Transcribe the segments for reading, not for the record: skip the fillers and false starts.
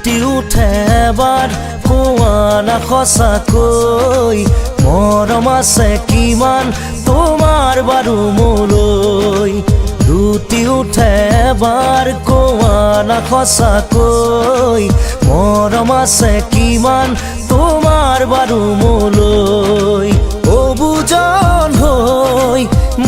লুটি উঠে এবাৰ কোৱা না সঁচাকৈ মৰম আছে কিমান তোমাৰ বাৰু মোলৈ লুটি উঠে এবাৰ কোৱা না সঁচাকৈ মৰম আছে কিমান তোমাৰ বাৰু মোলৈ অবুজন হৈ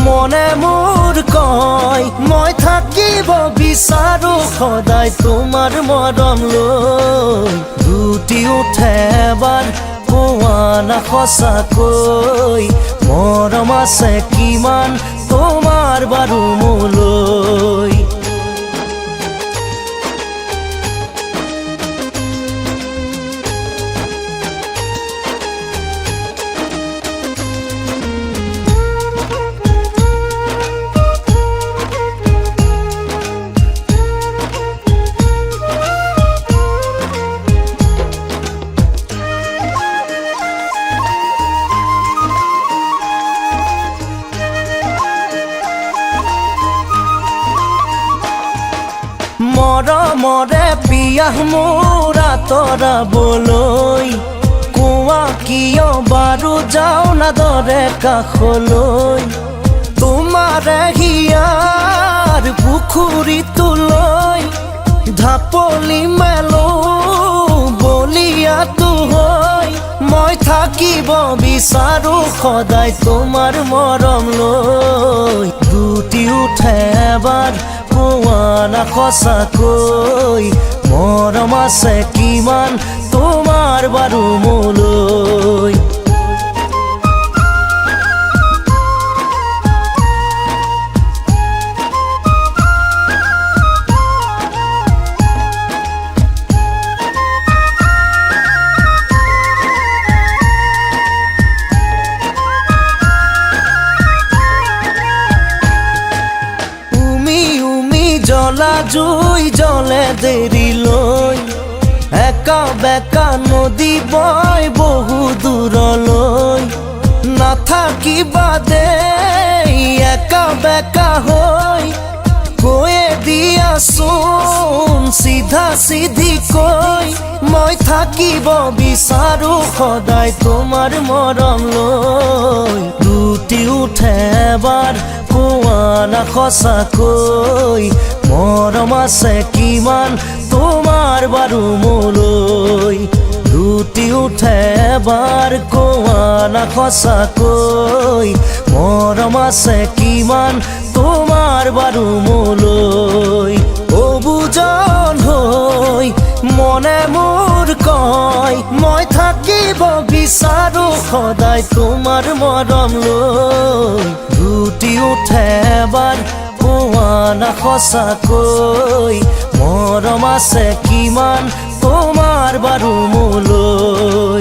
মনে মোৰ কয় মই থাকিব বিচাৰো সদায় তোমাৰ মৰম লৈ লুটি উঠে এবাৰ কোৱা না সঁচাকৈ মৰম আছে কিমান তোমাৰ বাৰু মোলৈ মৰমৰে পিয়াহ মোৰ আঁতৰাবলৈ কোৱা কিয় বাৰু যাওঁ না দৰে কাষলৈ তোমাৰে হিয়াৰ পুখুৰীটোলৈ ঢাপলি মেলো বলিয়াটো হৈ মই থাকিব বিচাৰো সদায় তোমাৰ মৰম লৈ লুটি উঠে এবাৰ কোৱা না সঁচাকৈ মৰম আছে কিমান তোমাৰ বাৰু মোলৈ জ্বলা জুই জ্বলে দেৰিলৈ একা বেকা নদী বয় বহু দূৰলৈ নাথাকিবা দেই একা বেকা হৈ কৈয়ে দিয়াচোন চিধা চিধি কৈ মই থাকিব বিচাৰো সদায় তোমাৰ মৰম লৈ লুটি উঠে এবাৰ কোৱা না সঁচাকৈ মৰম আছে কিমান তোমাৰ বাৰু মোলৈ লুটি উঠে এবাৰ কোৱা না সঁচাকৈ মৰম আছে কিমান তোমাৰ বাৰু মোলৈ অবুজন হৈ মনে মোৰ কয় মই থাকিব বিচাৰো সদায় তোমাৰ মৰম লৈ লুটি উঠে এবাৰ কোৱা না সঁচাকৈ মৰম আছে কিমান তোমাৰ বাৰু মোলৈ।